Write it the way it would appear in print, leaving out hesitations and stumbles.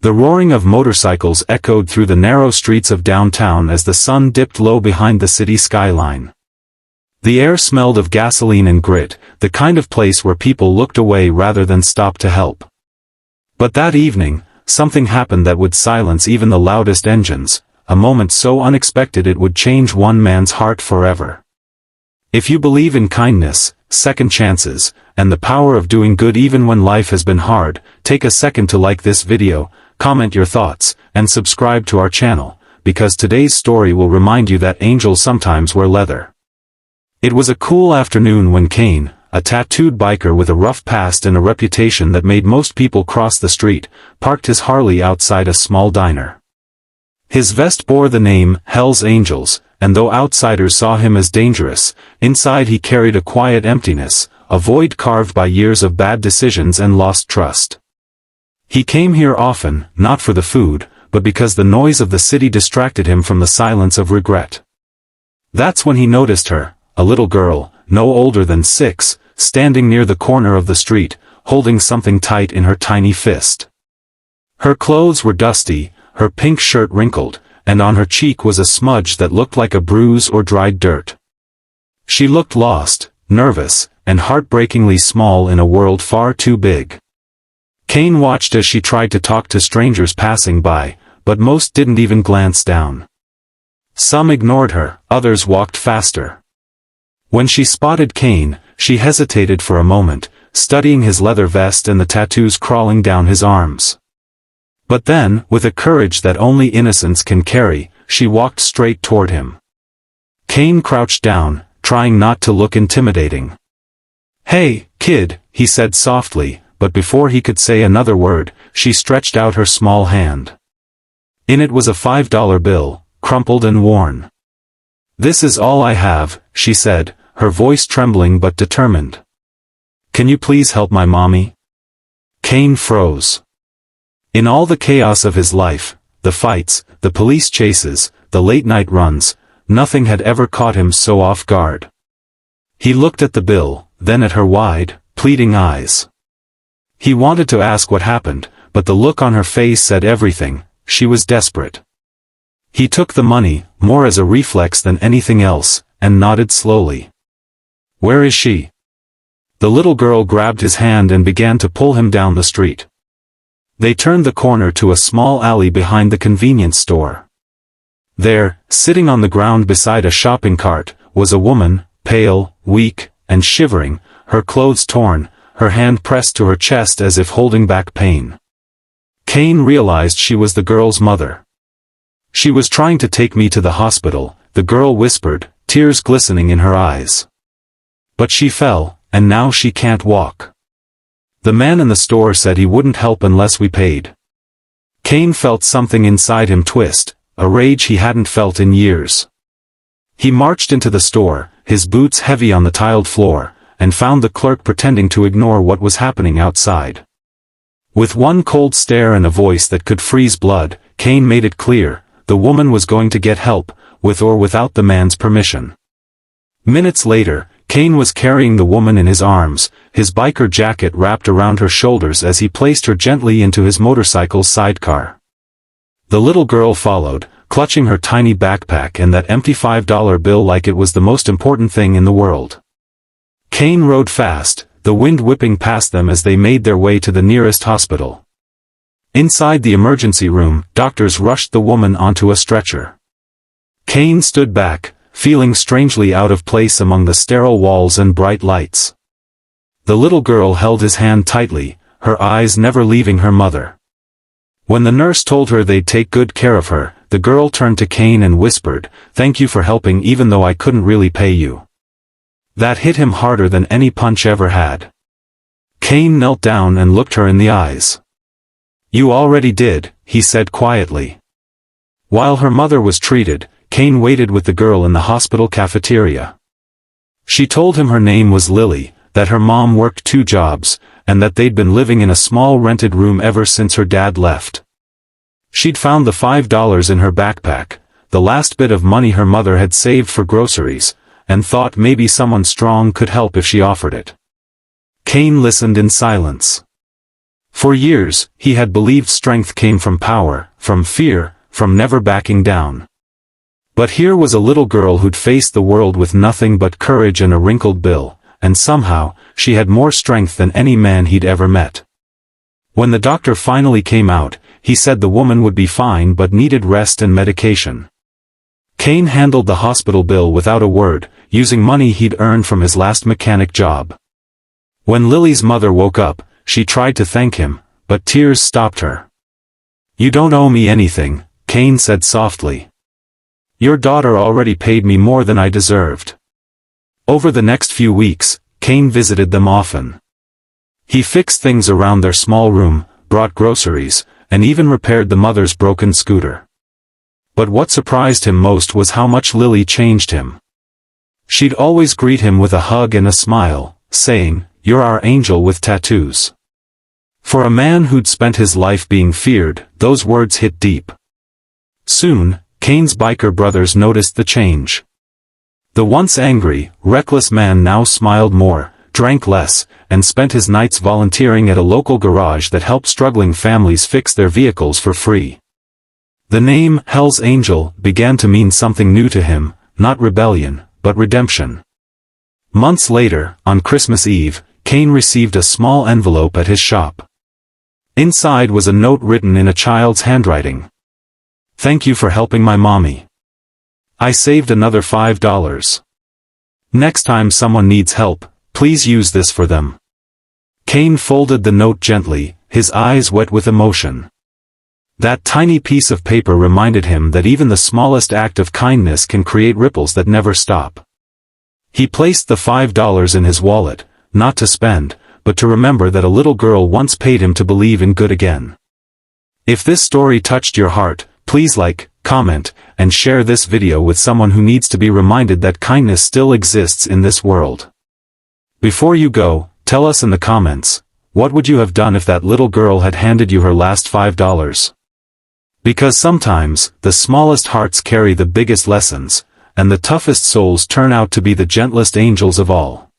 The roaring of motorcycles echoed through the narrow streets of downtown as the sun dipped low behind the city skyline. The air smelled of gasoline and grit, the kind of place where people looked away rather than stopped to help. But that evening, something happened that would silence even the loudest engines, a moment so unexpected it would change one man's heart forever. If you believe in kindness, second chances, and the power of doing good even when life has been hard, take a second to like this video, comment your thoughts, and subscribe to our channel, because today's story will remind you that angels sometimes wear leather. It was a cool afternoon when Kane, a tattooed biker with a rough past and a reputation that made most people cross the street, parked his Harley outside a small diner. His vest bore the name, Hell's Angels, and though outsiders saw him as dangerous, inside he carried a quiet emptiness, a void carved by years of bad decisions and lost trust. He came here often, not for the food, but because the noise of the city distracted him from the silence of regret. That's when he noticed her, a little girl, no older than 6, standing near the corner of the street, holding something tight in her tiny fist. Her clothes were dusty, her pink shirt wrinkled, and on her cheek was a smudge that looked like a bruise or dried dirt. She looked lost, nervous, and heartbreakingly small in a world far too big. Kane watched as she tried to talk to strangers passing by, but most didn't even glance down. Some ignored her, others walked faster. When she spotted Kane, she hesitated for a moment, studying his leather vest and the tattoos crawling down his arms. But then, with a courage that only innocence can carry, she walked straight toward him. Kane crouched down, trying not to look intimidating. "Hey, kid," he said softly, but before he could say another word, she stretched out her small hand. In it was a $5 bill, crumpled and worn. "This is all I have," she said, her voice trembling but determined. "Can you please help my mommy?" Kane froze. In all the chaos of his life, the fights, the police chases, the late-night runs, nothing had ever caught him so off guard. He looked at the bill, then at her wide, pleading eyes. He wanted to ask what happened, but the look on her face said everything. She was desperate. He took the money, more as a reflex than anything else, and nodded slowly. "Where is she?" The little girl grabbed his hand and began to pull him down the street. They turned the corner to a small alley behind the convenience store. There, sitting on the ground beside a shopping cart, was a woman, pale, weak, and shivering, her clothes torn, her hand pressed to her chest as if holding back pain. Kane realized she was the girl's mother. "She was trying to take me to the hospital," the girl whispered, tears glistening in her eyes. "But she fell, and now she can't walk. The man in the store said he wouldn't help unless we paid." Kane felt something inside him twist, a rage he hadn't felt in years. He marched into the store, his boots heavy on the tiled floor, and found the clerk pretending to ignore what was happening outside. With one cold stare and a voice that could freeze blood, Kane made it clear, the woman was going to get help, with or without the man's permission. Minutes later, Kane was carrying the woman in his arms, his biker jacket wrapped around her shoulders as he placed her gently into his motorcycle's sidecar. The little girl followed, clutching her tiny backpack and that empty $5 bill like it was the most important thing in the world. Kane rode fast, the wind whipping past them as they made their way to the nearest hospital. Inside the emergency room, doctors rushed the woman onto a stretcher. Kane stood back, feeling strangely out of place among the sterile walls and bright lights. The little girl held his hand tightly, her eyes never leaving her mother. When the nurse told her they'd take good care of her, the girl turned to Kane and whispered, "Thank you for helping even though I couldn't really pay you." That hit him harder than any punch ever had. Kane knelt down and looked her in the eyes. "You already did," he said quietly. While her mother was treated, Kane waited with the girl in the hospital cafeteria. She told him her name was Lily, that her mom worked 2 jobs, and that they'd been living in a small rented room ever since her dad left. She'd found the $5 in her backpack, the last bit of money her mother had saved for groceries, and thought maybe someone strong could help if she offered it. Kane listened in silence. For years, he had believed strength came from power, from fear, from never backing down. But here was a little girl who'd faced the world with nothing but courage and a wrinkled bill, and somehow, she had more strength than any man he'd ever met. When the doctor finally came out, he said the woman would be fine but needed rest and medication. Cain handled the hospital bill without a word, using money he'd earned from his last mechanic job. When Lily's mother woke up, she tried to thank him, but tears stopped her. "You don't owe me anything," Cain said softly. "Your daughter already paid me more than I deserved." Over the next few weeks, Cain visited them often. He fixed things around their small room, brought groceries, and even repaired the mother's broken scooter. But what surprised him most was how much Lily changed him. She'd always greet him with a hug and a smile, saying, "You're our angel with tattoos." For a man who'd spent his life being feared, those words hit deep. Soon, Cain's biker brothers noticed the change. The once angry, reckless man now smiled more, drank less, and spent his nights volunteering at a local garage that helped struggling families fix their vehicles for free. The name, Hell's Angel, began to mean something new to him, not rebellion, but redemption. Months later, on Christmas Eve, Cain received a small envelope at his shop. Inside was a note written in a child's handwriting. "Thank you for helping my mommy. I saved another $5. Next time someone needs help, please use this for them." Cain folded the note gently, his eyes wet with emotion. That tiny piece of paper reminded him that even the smallest act of kindness can create ripples that never stop. He placed the $5 in his wallet, not to spend, but to remember that a little girl once paid him to believe in good again. If this story touched your heart, please like, comment, and share this video with someone who needs to be reminded that kindness still exists in this world. Before you go, tell us in the comments, what would you have done if that little girl had handed you her last $5? Because sometimes, the smallest hearts carry the biggest lessons, and the toughest souls turn out to be the gentlest angels of all.